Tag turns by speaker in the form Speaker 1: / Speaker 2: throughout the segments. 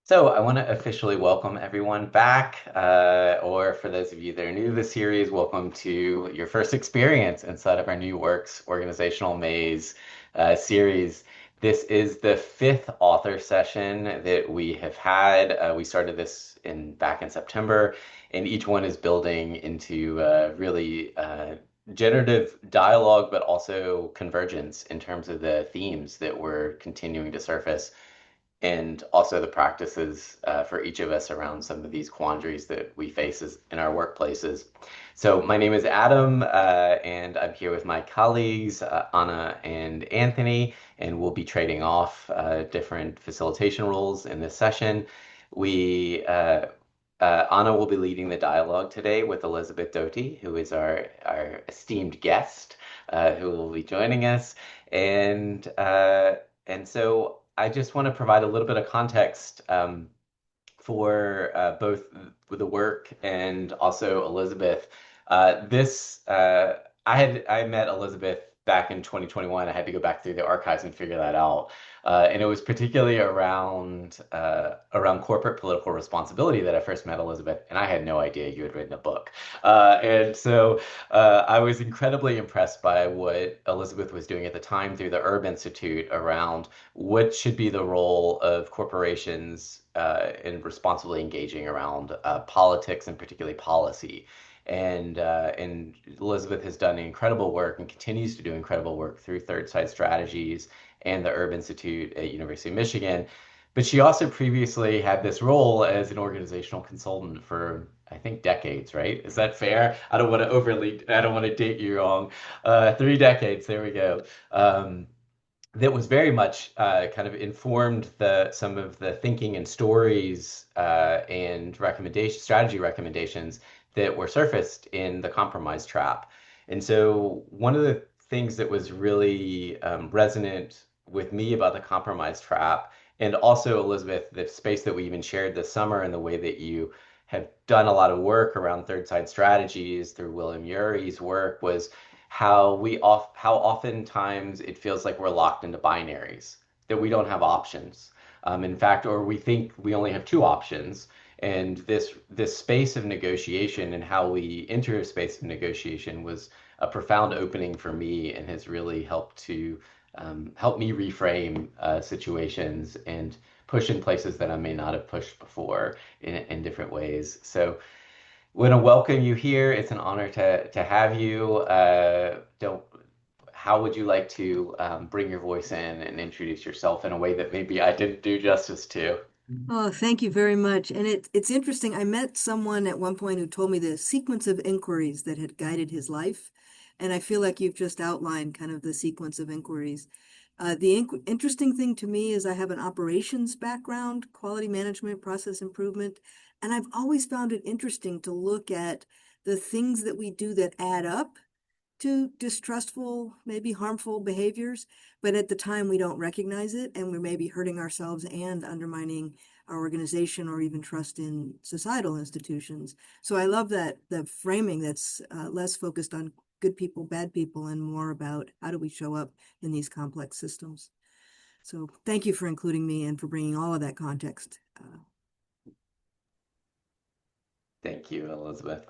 Speaker 1: So I want to officially welcome everyone back, or for those of you that are new to the series, welcome to your first experience inside of our New Works Organizational Maze series. This is the fifth author session that we have had. We started this back in September, and each one is building into really generative dialogue, but also convergence in terms of the themes that we're continuing to surface and also the practices for each of us around some of these quandaries that we face in our workplaces. So my name is Adam, and I'm here with my colleagues, Anna and Anthony, and we'll be trading off different facilitation roles in this session. Anna will be leading the dialogue today with Elizabeth Doty, who is our esteemed guest, who will be joining us. And so I just want to provide a little bit of context for both the work and also Elizabeth. This I met Elizabeth back in 2021. I had to go back through the archives and figure that out. And it was particularly around corporate political responsibility that I first met Elizabeth, and I had no idea you had written a book. And so I was incredibly impressed by what Elizabeth was doing at the time through the Herb Institute around what should be the role of corporations in responsibly engaging around politics and particularly policy. And Elizabeth has done incredible work and continues to do incredible work through Third Side Strategies and the Herb Institute at University of Michigan. But she also previously had this role as an organizational consultant for, I think, decades, right? Is that fair? I don't want to date you wrong. 3 decades, there we go. That was very much kind of informed some of the thinking and stories and strategy recommendations that were surfaced in the compromise trap. And so one of the things that was really resonant with me about the compromise trap, and also Elizabeth, the space that we even shared this summer and the way that you have done a lot of work around third side strategies through William Urey's work, was how oftentimes it feels like we're locked into binaries, that we don't have options. In fact, or we think we only have two options. And this space of negotiation and how we enter a space of negotiation was a profound opening for me and has really help me reframe situations and push in places that I may not have pushed before in different ways. So want to welcome you here. It's an honor to have you. Don't How would you like to bring your voice in and introduce yourself in a way that maybe I didn't do justice to?
Speaker 2: Oh, thank you very much. And it's interesting. I met someone at one point who told me the sequence of inquiries that had guided his life. And I feel like you've just outlined kind of the sequence of inquiries. The interesting thing to me is I have an operations background, quality management, process improvement, and I've always found it interesting to look at the things that we do that add up to distrustful, maybe harmful behaviors, but at the time we don't recognize it and we may be hurting ourselves and undermining our organization or even trust in societal institutions. So I love that the framing that's less focused on good people, bad people, and more about how do we show up in these complex systems. So thank you for including me and for bringing all of that context.
Speaker 1: Thank you, Elizabeth.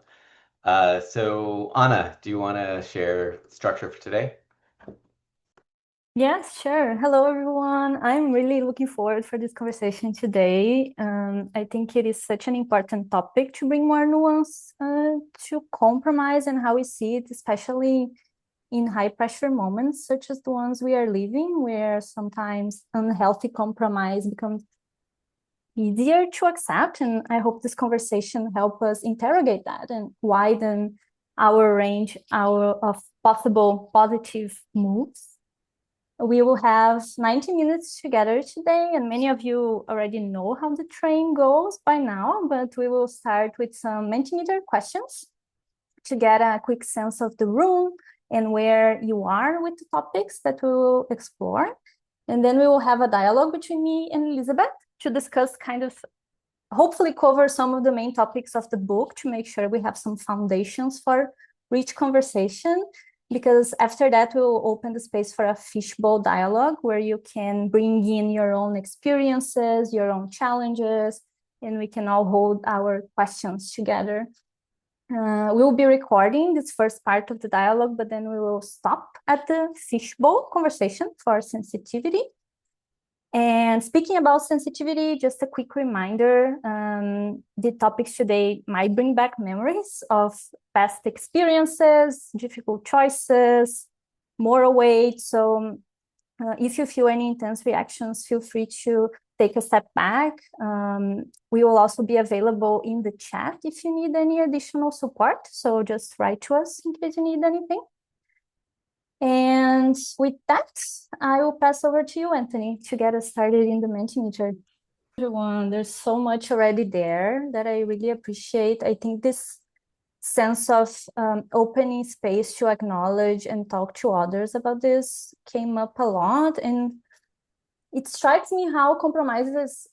Speaker 1: So Anna, do you want to share structure for today?
Speaker 3: Yes, sure. Hello, everyone. I'm really looking forward for this conversation today. I think it is such an important topic to bring more nuance to compromise and how we see it, especially in high pressure moments such as the ones we are living, where sometimes unhealthy compromise becomes easier to accept. And I hope this conversation help us interrogate that and widen our range of possible positive moves. We will have 90 minutes together today, and many of you already know how the train goes by now, but we will start with some Mentimeter questions to get a quick sense of the room and where you are with the topics that we will explore. And then we will have a dialogue between me and Elizabeth to discuss hopefully cover some of the main topics of the book to make sure we have some foundations for rich conversation. because after that we'll open the space for a fishbowl dialogue where you can bring in your own experiences, your own challenges, and we can all hold our questions together. We'll be recording this first part of the dialogue, but then we will stop at the fishbowl conversation for sensitivity. And speaking about sensitivity, just a quick reminder, the topics today might bring back memories of past experiences, difficult choices, moral weight. So if you feel any intense reactions, feel free to take a step back. We will also be available in the chat if you need any additional support. So just write to us in case you need anything. And with that, I will pass over to you, Anthony, to get us started in the Mentimeter. Everyone, there's so much already there that I really appreciate. I think this sense of opening space to acknowledge and talk to others about this came up a lot. And it strikes me how compromises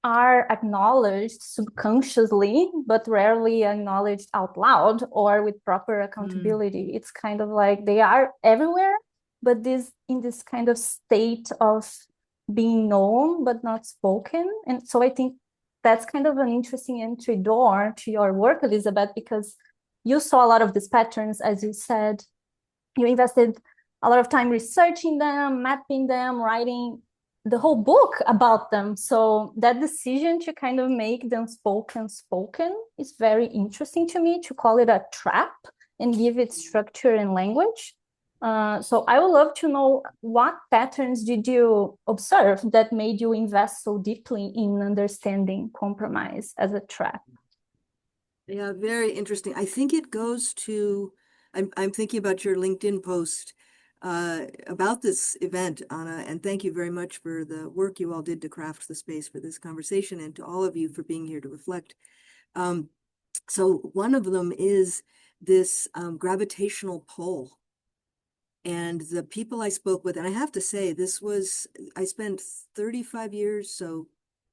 Speaker 3: are acknowledged subconsciously, but rarely acknowledged out loud or with proper accountability. It's kind of like they are everywhere, but in this kind of state of being known but not spoken. And so I think that's kind of an interesting entry door to your work, Elizabeth, because you saw a lot of these patterns, as you said. You invested a lot of time researching them, mapping them, writing the whole book about them. So that decision to kind of make them spoken is very interesting to me, to call it a trap and give it structure and language. So I would love to know, what patterns did you observe that made you invest so deeply in understanding compromise as a trap?
Speaker 2: Yeah, very interesting. I think it goes to, I'm thinking about your LinkedIn post about this event, Anna, and thank you very much for the work you all did to craft the space for this conversation, and to all of you for being here to reflect. So one of them is this gravitational pull. And the people I spoke with, and I have to say, I spent 35 years, so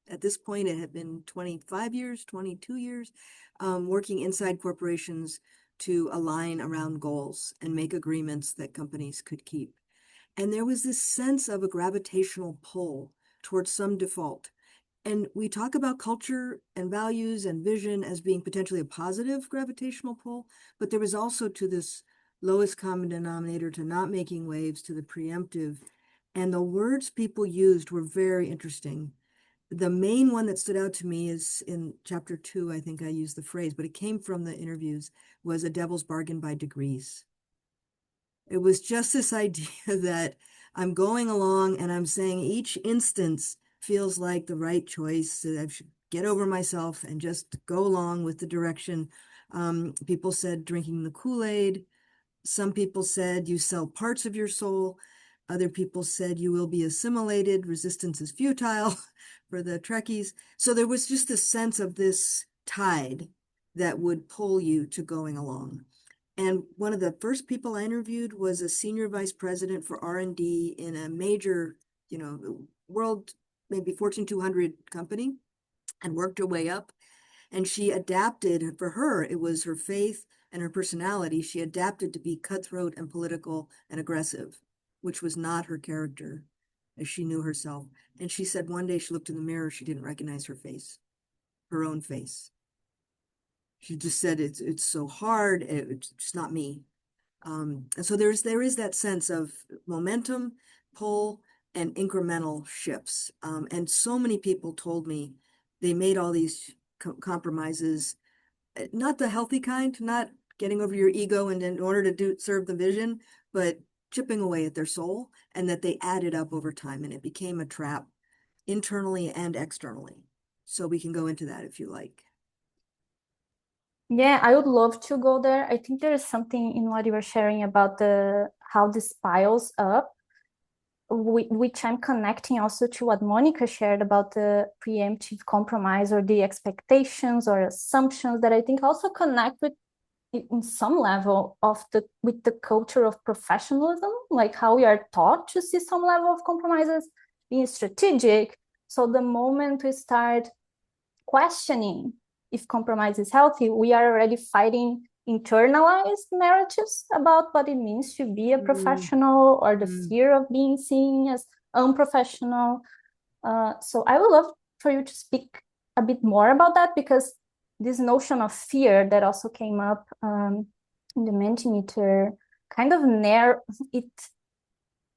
Speaker 2: at this point it had been 25 years, 22 years, working inside corporations to align around goals and make agreements that companies could keep. And there was this sense of a gravitational pull towards some default. And we talk about culture and values and vision as being potentially a positive gravitational pull, but there was also to this lowest common denominator, to not making waves, to the preemptive. And the words people used were very interesting. The main one that stood out to me is in chapter 2, I think I used the phrase, but it came from the interviews, was a devil's bargain by degrees. It was just this idea that I'm going along and I'm saying each instance feels like the right choice, that I should get over myself and just go along with the direction. People said drinking the Kool-Aid. Some people said you sell parts of your soul. Other people said you will be assimilated. Resistance is futile for the Trekkies. So there was just a sense of this tide that would pull you to going along. And one of the first people I interviewed was a senior vice president for R&D in a major, world, maybe Fortune 200 company, and worked her way up. And she adapted, for her, it was her faith and her personality. She adapted to be cutthroat and political and aggressive, which was not her character as she knew herself. And she said one day she looked in the mirror, she didn't recognize her face, her own face. She just said, it's so hard, it's just not me. And so there is that sense of momentum, pull, and incremental shifts. And so many people told me they made all these compromises, not the healthy kind, not getting over your ego and in order to serve the vision, but chipping away at their soul, and that they added up over time, and it became a trap internally and externally. So we can go into that if you like.
Speaker 3: Yeah, I would love to go there. I think there is something in what you were sharing about how this piles up, which I'm connecting also to what Monica shared about the preemptive compromise, or the expectations or assumptions that I think also connect with, in some level, with the culture of professionalism, like how we are taught to see some level of compromises being strategic. So the moment we start questioning if compromise is healthy, we are already fighting internalized narratives about what it means to be a professional, or the fear of being seen as unprofessional. So I would love for you to speak a bit more about that, because this notion of fear that also came up in the Mentimeter kind of it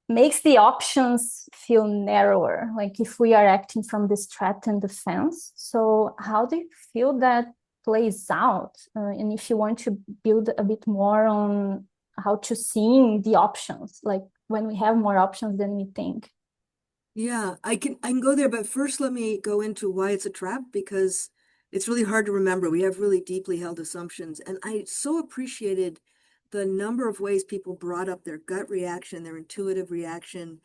Speaker 3: makes the options feel narrower, like if we are acting from this threat and defense. So how do you feel that plays out? And if you want to build a bit more on how to see the options, like when we have more options than we think.
Speaker 2: Yeah, I can go there, but first let me go into why it's a trap, because it's really hard to remember. We have really deeply held assumptions, and I so appreciated the number of ways people brought up their gut reaction, their intuitive reaction.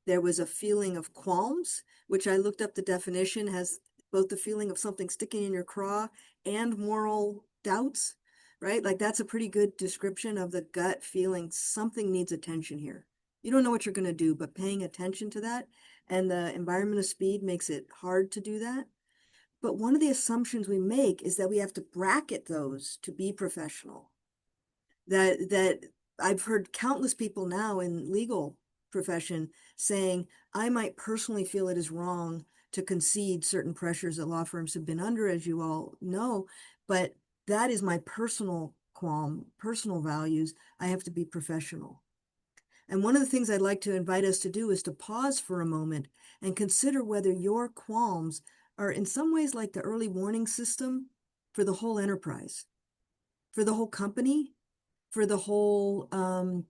Speaker 2: There was a feeling of qualms, which I looked up the definition, has both the feeling of something sticking in your craw and moral doubts, right? Like that's a pretty good description of the gut feeling something needs attention here. You don't know what you're going to do, but paying attention to that, and the environment of speed makes it hard to do that. But one of the assumptions we make is that we have to bracket those to be professional. That I've heard countless people now in legal profession saying, I might personally feel it is wrong to concede certain pressures that law firms have been under, as you all know, but that is my personal qualm, personal values. I have to be professional. And one of the things I'd like to invite us to do is to pause for a moment and consider whether your qualms are in some ways like the early warning system for the whole enterprise, for the whole company, for the whole we're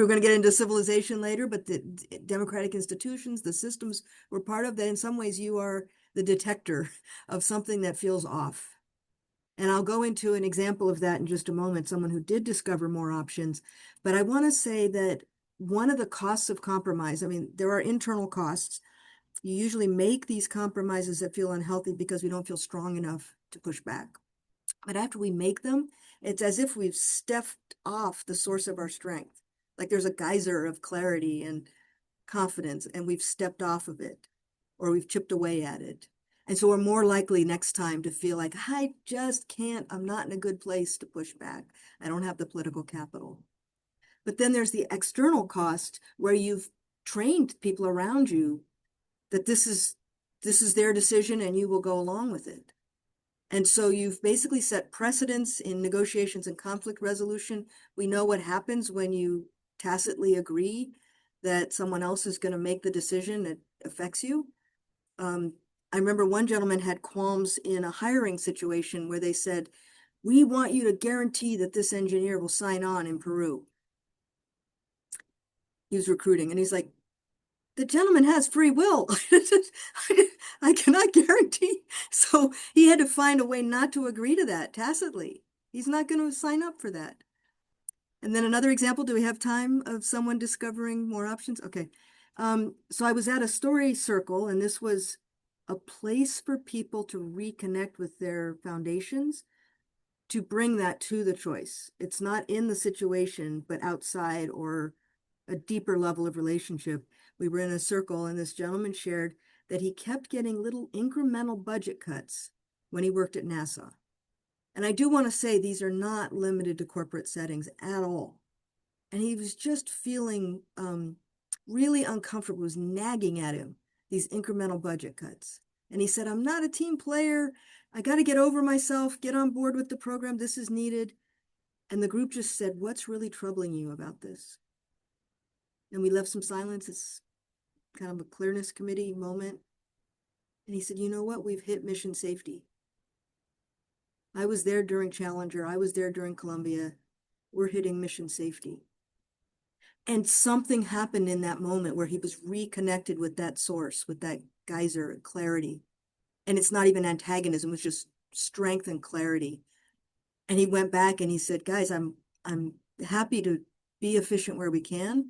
Speaker 2: going to get into civilization later, but the democratic institutions, the systems we're part of, that in some ways you are the detector of something that feels off. And I'll go into an example of that in just a moment, someone who did discover more options. But I want to say that one of the costs of compromise, I mean, there are internal costs. You usually make these compromises that feel unhealthy because we don't feel strong enough to push back. But after we make them, it's as if we've stepped off the source of our strength. Like there's a geyser of clarity and confidence, and we've stepped off of it, or we've chipped away at it. And so we're more likely next time to feel like, I just can't, I'm not in a good place to push back. I don't have the political capital. But then there's the external cost where you've trained people around you that this is their decision and you will go along with it. And so you've basically set precedents in negotiations and conflict resolution. We know what happens when you tacitly agree that someone else is going to make the decision that affects you. I remember one gentleman had qualms in a hiring situation where they said, we want you to guarantee that this engineer will sign on in Peru. He was recruiting, and he's like, the gentleman has free will. I cannot guarantee. So he had to find a way not to agree to that tacitly. He's not going to sign up for that. And then another example, do we have time, of someone discovering more options? Okay. So I was at a story circle, and this was a place for people to reconnect with their foundations, to bring that to the choice. It's not in the situation, but outside, or a deeper level of relationship. We were in a circle, and this gentleman shared that he kept getting little incremental budget cuts when he worked at NASA. And I do want to say these are not limited to corporate settings at all. And he was just feeling really uncomfortable, was nagging at him, these incremental budget cuts. And he said, I'm not a team player. I got to get over myself, get on board with the program. This is needed. And the group just said, what's really troubling you about this? And we left some silence. It's kind of a clearness committee moment. And he said, you know what? We've hit mission safety. I was there during Challenger. I was there during Columbia. We're hitting mission safety. And something happened in that moment where he was reconnected with that source, with that geyser, clarity. And it's not even antagonism, it's just strength and clarity. And he went back and he said, guys, I'm happy to be efficient where we can,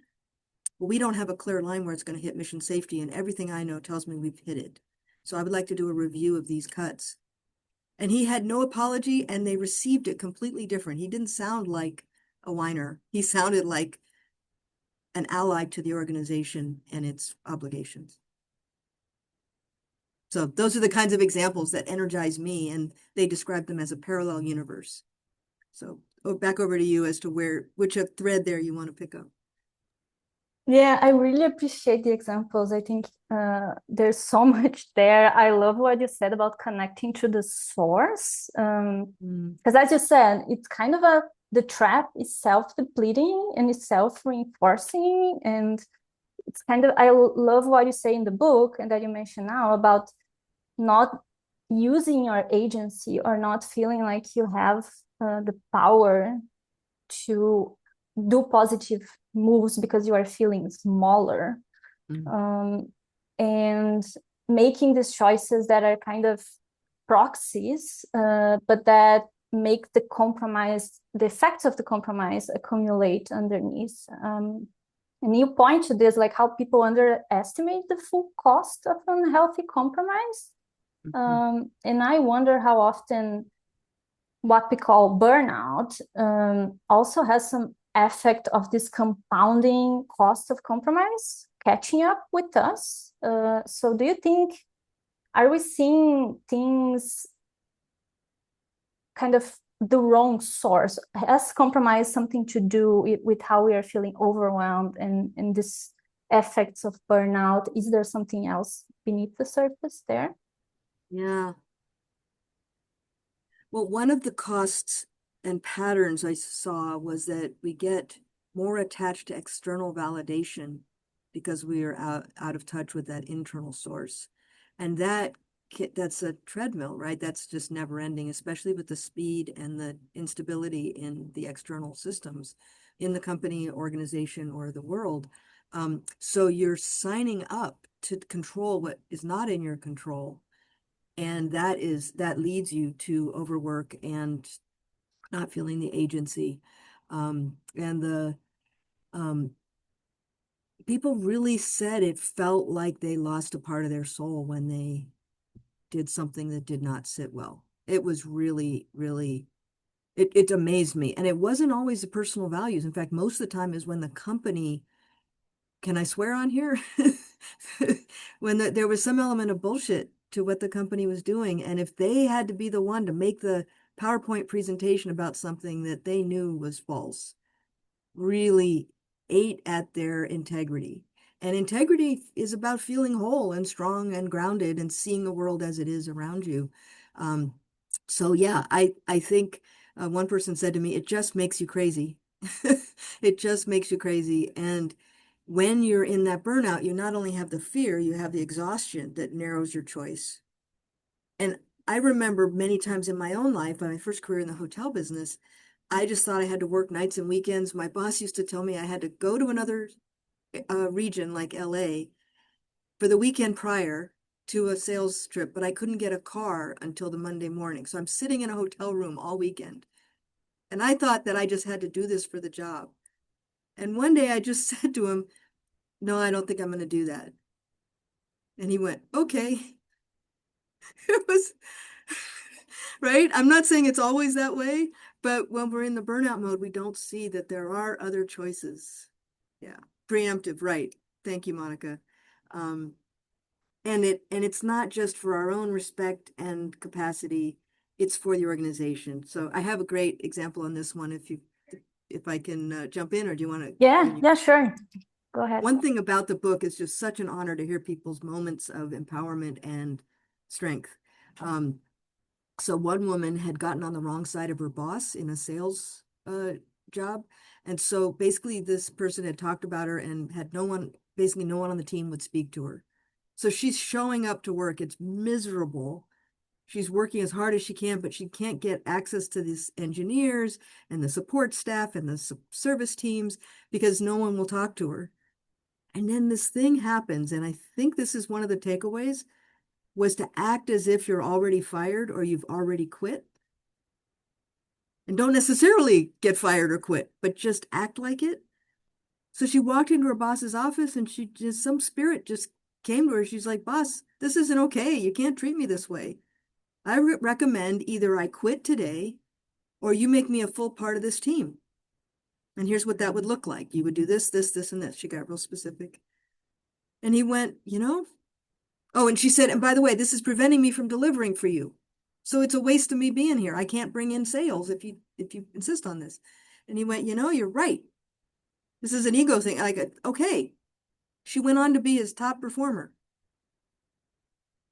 Speaker 2: but we don't have a clear line where it's going to hit mission safety. And everything I know tells me we've hit it. So I would like to do a review of these cuts. And he had no apology, and they received it completely different. He didn't sound like a whiner. He sounded like an ally to the organization and its obligations. So those are the kinds of examples that energize me, and they describe them as a parallel universe. So back over to you as to which thread there you want to pick up.
Speaker 3: Yeah, I really appreciate the examples. I think there's so much there. I love what you said about connecting to the source. Because as you said, it's kind of the trap is self-depleting and it's self-reinforcing. And it's kind of, I love what you say in the book and that you mentioned now about not using your agency or not feeling like you have the power to do positive moves because you are feeling smaller. And making these choices that are kind of proxies, but that make the effects of the compromise accumulate underneath. And you point to this, like how people underestimate the full cost of unhealthy compromise. And I wonder how often what we call burnout also has some effect of this compounding cost of compromise catching up with us. So do you think, are we seeing things kind of the wrong source? Has compromise something to do with how we are feeling overwhelmed and this effects of burnout? Is there something else beneath the surface there?
Speaker 2: Yeah. Well, one of the costs and patterns I saw was that we get more attached to external validation because we are out of touch with that internal source. And that's a treadmill, right? That's just never ending, especially with the speed and the instability in the external systems in the company, organization, or the world. So you're signing up to control what is not in your control. And that leads you to overwork and not feeling the agency. And the people really said it felt like they lost a part of their soul when they did something that did not sit well. It was really, really, it amazed me. And it wasn't always the personal values. In fact, most of the time is when the company, can I swear on here? When there was some element of bullshit to what the company was doing. And if they had to be the one to make the PowerPoint presentation about something that they knew was false, really ate at their integrity. And integrity is about feeling whole and strong and grounded and seeing the world as it is around you. So yeah, I think one person said to me, it just makes you crazy. It just makes you crazy. And when you're in that burnout, you not only have the fear, you have the exhaustion that narrows your choice. And I remember many times in my own life, my first career in the hotel business, I just thought I had to work nights and weekends. My boss used to tell me I had to go to another region like LA for the weekend prior to a sales trip, but I couldn't get a car until the Monday morning. So I'm sitting in a hotel room all weekend. And I thought that I just had to do this for the job. And one day I just said to him, no, I don't think I'm going to do that. And he went, okay. It was right. I'm not saying it's always that way, but when we're in the burnout mode, we don't see that there are other choices. Yeah. Preemptive, right. Thank you, Monica. And it's not just for our own respect and capacity, it's for the organization. So I have a great example on this one if I can jump in, or do you want to?
Speaker 3: Yeah, sure. Go ahead.
Speaker 2: One thing about the book is just such an honor to hear people's moments of empowerment and strength. So one woman had gotten on the wrong side of her boss in a sales job. And so basically this person had talked about her and had no one on the team would speak to her. So she's showing up to work. It's miserable. She's working as hard as she can, but she can't get access to these engineers and the support staff and the service teams because no one will talk to her. And then this thing happens. And I think this is one of the takeaways, was to act as if you're already fired or you've already quit. And don't necessarily get fired or quit, but just act like it. So she walked into her boss's office and some spirit just came to her. She's like, boss, this isn't okay. You can't treat me this way. I recommend either I quit today or you make me a full part of this team. And here's what that would look like. You would do this, this, this, and this. She got real specific. And he went, oh, and she said, and by the way, this is preventing me from delivering for you. So it's a waste of me being here. I can't bring in sales if you insist on this. And he went, you're right. This is an ego thing. Like, okay. She went on to be his top performer.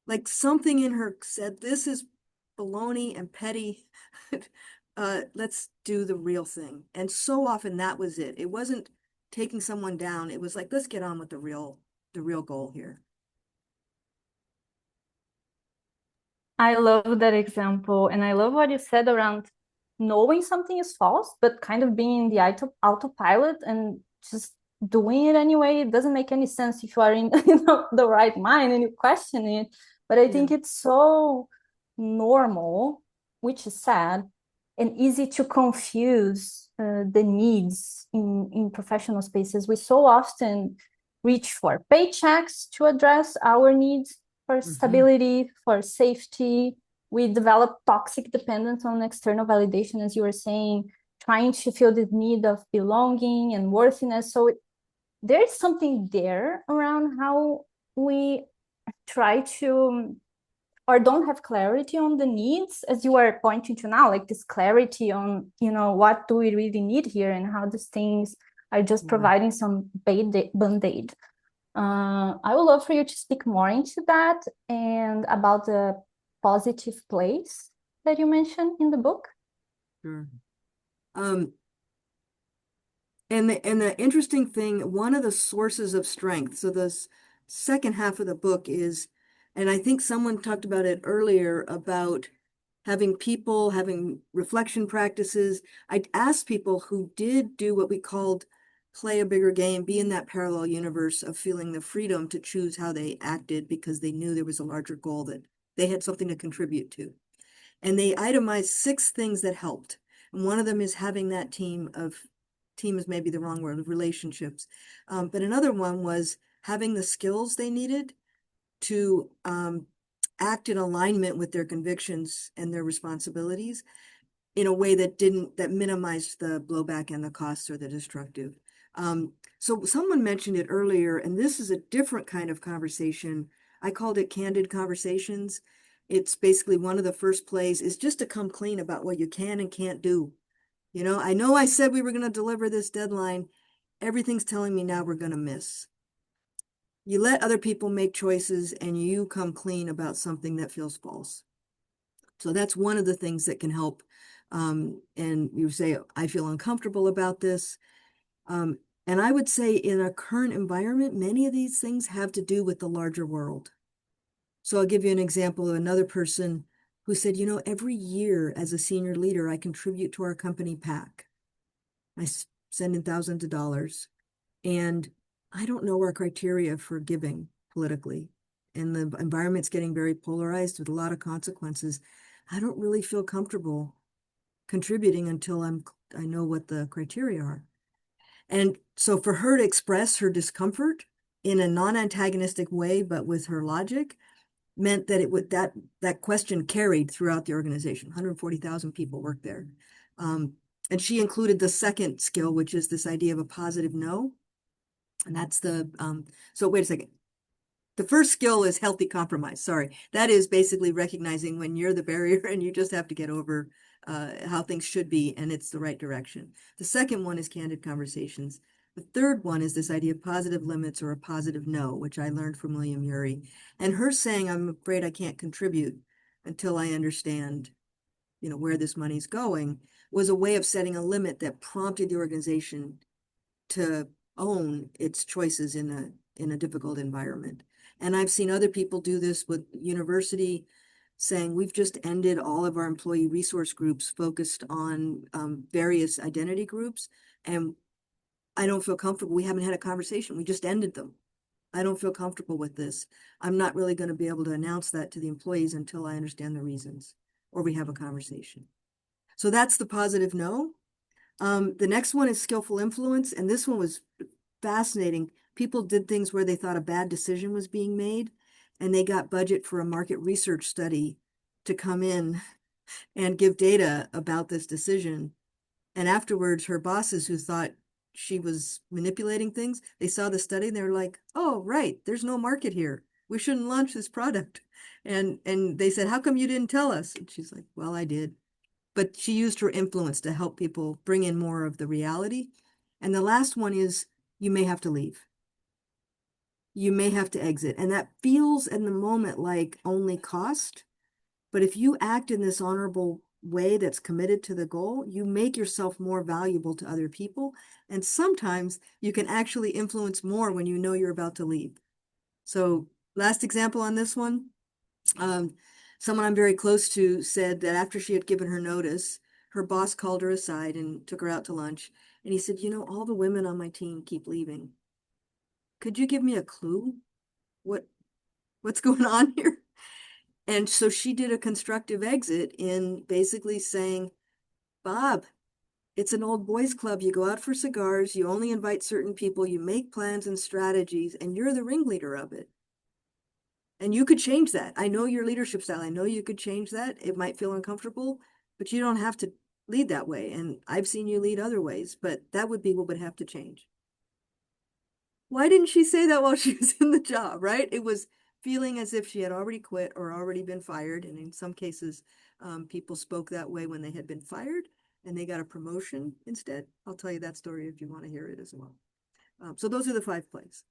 Speaker 2: Like something in her said, this is baloney and petty. Let's do the real thing. And so often that was it. It wasn't taking someone down. It was like, let's get on with the real goal here.
Speaker 3: I love that example. And I love what you said around knowing something is false, but kind of being in the autopilot and just doing it anyway. It doesn't make any sense if you are in the right mind and you question it. But I think it's so normal, which is sad, and easy to confuse the needs in professional spaces. We so often reach for paychecks to address our needs for stability, for safety. We develop toxic dependence on external validation, as you were saying, trying to feel the need of belonging and worthiness. So there's something there around how we try to or don't have clarity on the needs, as you are pointing to now, like this clarity on, what do we really need here and how these things are just providing some band-aid. I would love for you to speak more into that and about the positive place that you mentioned in the book.
Speaker 2: Sure. And the interesting thing, one of the sources of strength, so the second half of the book is, and I think someone talked about it earlier, about having reflection practices. I asked people who did do what we called play a bigger game, be in that parallel universe of feeling the freedom to choose how they acted because they knew there was a larger goal that they had something to contribute to. And they itemized 6 things that helped. And one of them is having that team is maybe the wrong word, of relationships. But another one was having the skills they needed to act in alignment with their convictions and their responsibilities in a way that minimized the blowback and the costs or the destructive. So someone mentioned it earlier, and this is a different kind of conversation. I called it candid conversations. It's basically one of the first plays is just to come clean about what you can and can't do. I know I said we were going to deliver this deadline. Everything's telling me now we're going to miss. You let other people make choices and you come clean about something that feels false. So that's one of the things that can help. And you say, I feel uncomfortable about this. And I would say in a current environment, many of these things have to do with the larger world. So I'll give you an example of another person who said, every year as a senior leader, I contribute to our company PAC. I send in thousands of dollars. And I don't know our criteria for giving politically. And the environment's getting very polarized with a lot of consequences. I don't really feel comfortable contributing until I know what the criteria are. And so for her to express her discomfort in a non-antagonistic way, but with her logic, meant that that question carried throughout the organization. 140,000 people work there. And she included the second skill, which is this idea of a positive no. And that's so wait a second. The first skill is healthy compromise. Sorry. That is basically recognizing when you're the barrier and you just have to get over how things should be and it's the right direction. The second one is candid conversations. The third one is this idea of positive limits or a positive no, which I learned from William Ury. And her saying, I'm afraid I can't contribute until I understand, where this money's going, was a way of setting a limit that prompted the organization to own its choices in a difficult environment. And I've seen other people do this with university saying, we've just ended all of our employee resource groups focused on various identity groups. And I don't feel comfortable. We haven't had a conversation. We just ended them. I don't feel comfortable with this. I'm not really going to be able to announce that to the employees until I understand the reasons or we have a conversation. So that's the positive no. The next one is skillful influence. And this one was fascinating. People did things where they thought a bad decision was being made and they got budget for a market research study to come in and give data about this decision. And afterwards, her bosses who thought she was manipulating things, they saw the study and they were like, oh, right, there's no market here. we shouldn't launch this product. And they said, how come you didn't tell us? And she's like, well, I did. But she used her influence to help people bring in more of the reality. And the last one is, you may have to leave. You may have to exit. And that feels in the moment like only cost. But if you act in this honorable way that's committed to the goal, you make yourself more valuable to other people. And sometimes you can actually influence more when you know you're about to leave. So last example on this one, someone I'm very close to said that after she had given her notice, her boss called her aside and took her out to lunch. And he said, you know, all the women on my team keep leaving. Could you give me a clue? What's going on here? And so she did a constructive exit in basically saying, Bob, it's an old boys club. You go out for cigars, you only invite certain people, you make plans and strategies, and you're the ringleader of it. And you could change that. I know your leadership style. I know you could change that. It might feel uncomfortable, but you don't have to lead that way. And I've seen you lead other ways, but that would be what would have to change. Why didn't she say that while she was in the job, right? It was feeling as if she had already quit or already been fired. And in some cases, people spoke that way when they had been fired and they got a promotion instead. I'll tell you that story if you want to hear it as well. So those are the 5 plays.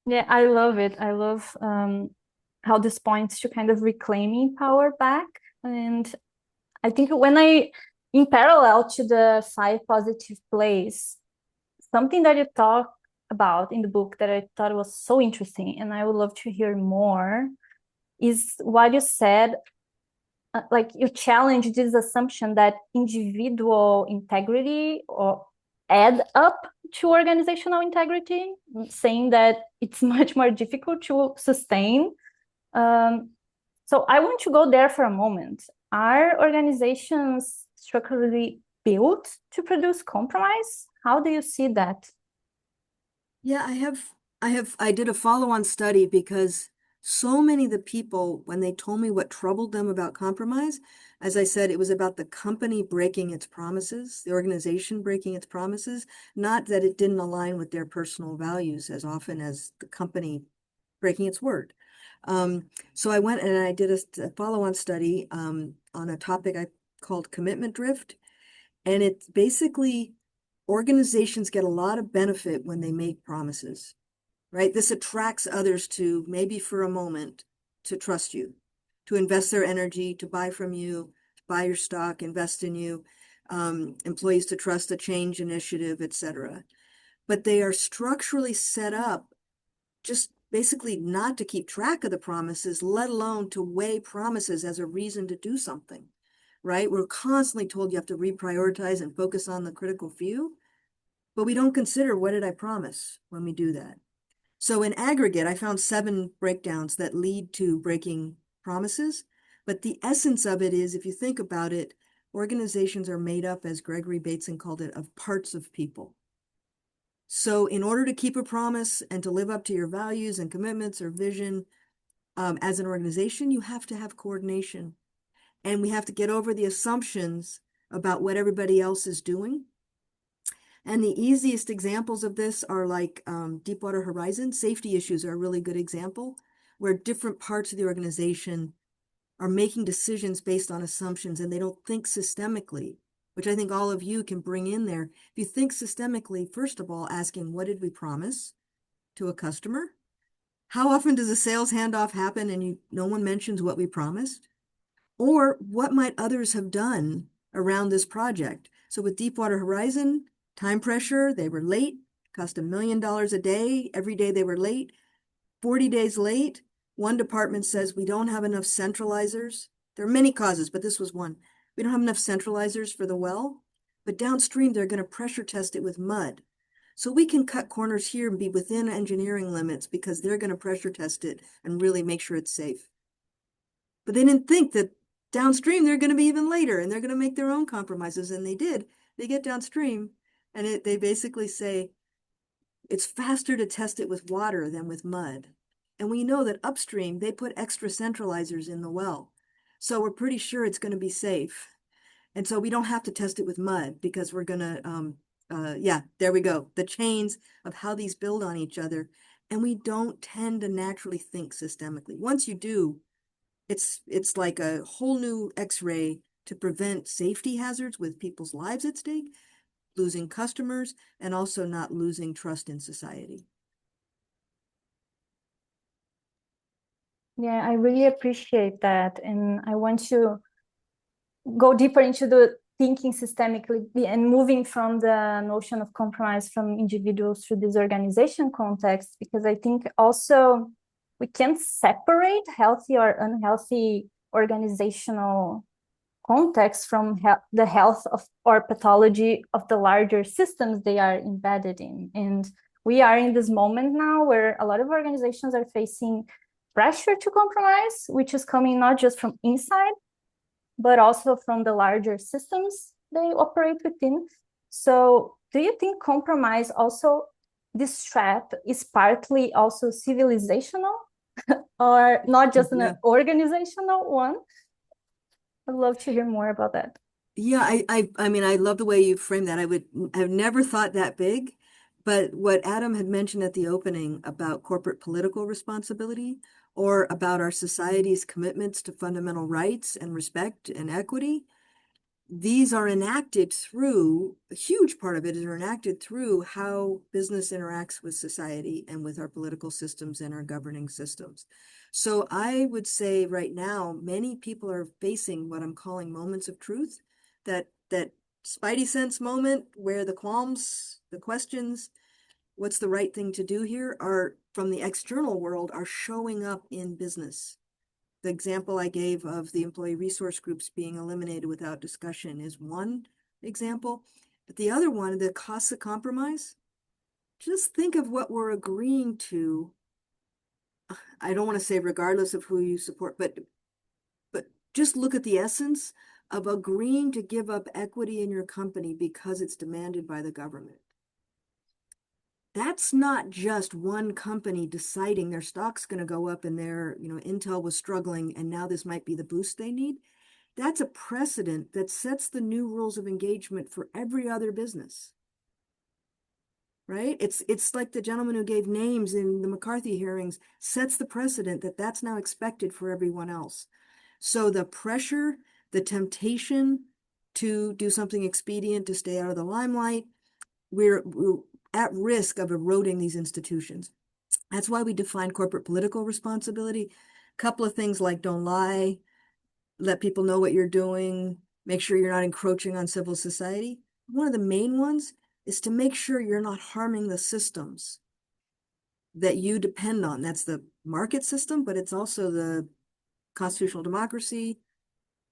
Speaker 3: Yeah, I love it. I love how this points to kind of reclaiming power back. And I think in parallel to the 5 positive plays, something that you talk about in the book that I thought was so interesting, and I would love to hear more, is what you said, like you challenge this assumption that individual integrity or add up to organizational integrity, saying that it's much more difficult to sustain. So I want to go there for a moment. Are organizations structurally built to produce compromise? How do you see that?
Speaker 2: Yeah, I did a follow-on study because so many of the people, when they told me what troubled them about compromise, as I said, it was about the company breaking its promises, the organization breaking its promises, not that it didn't align with their personal values as often as the company breaking its word. So I went and I did a follow-on study on a topic I called commitment drift. And it's basically organizations get a lot of benefit when they make promises, right? This attracts others to maybe for a moment to trust you, to invest their energy, to buy from you, to buy your stock, invest in you, employees to trust a change initiative, etc. But they are structurally set up just basically not to keep track of the promises, let alone to weigh promises as a reason to do something, right? We're constantly told you have to reprioritize and focus on the critical few, but we don't consider what did I promise when we do that. So in aggregate, I found 7 breakdowns that lead to breaking promises. But the essence of it is, if you think about it, organizations are made up, as Gregory Bateson called it, of parts of people. So in order to keep a promise and to live up to your values and commitments or vision as an organization, you have to have coordination. And we have to get over the assumptions about what everybody else is doing. And the easiest examples of this are like Deepwater Horizon. Safety issues are a really good example, where different parts of the organization are making decisions based on assumptions and they don't think systemically, which I think all of you can bring in there. If you think systemically, first of all, asking, what did we promise to a customer? How often does a sales handoff happen and no one mentions what we promised? Or what might others have done around this project? So with Deepwater Horizon, time pressure, they were late, cost $1 million a day. Every day they were late. 40 days late, one department says we don't have enough centralizers. There are many causes, but this was one. We don't have enough centralizers for the well, but downstream they're going to pressure test it with mud. So we can cut corners here and be within engineering limits because they're going to pressure test it and really make sure it's safe. But they didn't think that downstream they're going to be even later and they're going to make their own compromises, and they did. They get downstream and they basically say it's faster to test it with water than with mud. And we know that upstream they put extra centralizers in the well, so we're pretty sure it's going to be safe. And so we don't have to test it with mud because we're going to yeah, there we go, the chains of how these build on each other. And we don't tend to naturally think systemically. Once you do, it's like a whole new X-ray to prevent safety hazards with people's lives at stake, losing customers, and also not losing trust in society.
Speaker 3: Yeah, I really appreciate that. And I want to go deeper into the thinking systemically and moving from the notion of compromise from individuals to this organization context, because I think also we can't separate healthy or unhealthy organizational context from the health of or pathology of the larger systems they are embedded in. And we are in this moment now where a lot of organizations are facing pressure to compromise, which is coming not just from inside, but also from the larger systems they operate within. So do you think compromise also, this trap is partly also civilizational or not just an organizational one? I'd love to hear more about that.
Speaker 2: Yeah, I mean, I love the way you frame that. I've never thought that big, but what Adam had mentioned at the opening about corporate political responsibility or about our society's commitments to fundamental rights and respect and equity, these are enacted through, a huge part of it is enacted through how business interacts with society and with our political systems and our governing systems. So I would say right now, many people are facing what I'm calling moments of truth, that spidey sense moment where the qualms, the questions, what's the right thing to do here, are from the external world, are showing up in business. The example I gave of the employee resource groups being eliminated without discussion is one example. But the other one, the costs of compromise, just think of what we're agreeing to. I don't want to say regardless of who you support, but just look at the essence of agreeing to give up equity in your company because it's demanded by the government. That's not just one company deciding their stock's going to go up and their, Intel was struggling and now this might be the boost they need. That's a precedent that sets the new rules of engagement for every other business. Right? It's like the gentleman who gave names in the McCarthy hearings sets the precedent that that's now expected for everyone else. So the pressure, the temptation to do something expedient to stay out of the limelight, we're at risk of eroding these institutions. That's why we define corporate political responsibility. A couple of things like don't lie, let people know what you're doing, make sure you're not encroaching on civil society. One of the main ones is to make sure you're not harming the systems that you depend on. That's the market system, but it's also the constitutional democracy,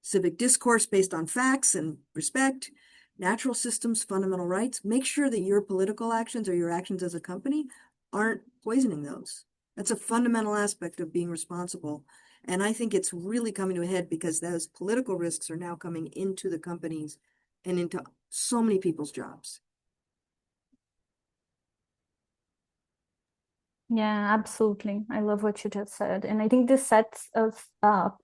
Speaker 2: civic discourse based on facts and respect, natural systems, fundamental rights. Make sure that your political actions or your actions as a company aren't poisoning those. That's a fundamental aspect of being responsible. And I think it's really coming to a head because those political risks are now coming into the companies and into so many people's jobs.
Speaker 3: Yeah, absolutely. I love what you just said. And I think this sets us up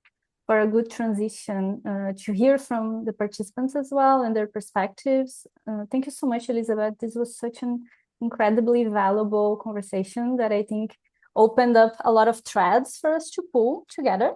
Speaker 3: for a good transition to hear from the participants as well and their perspectives. Thank you so much, Elizabeth. This was such an incredibly valuable conversation that I think opened up a lot of threads for us to pull together.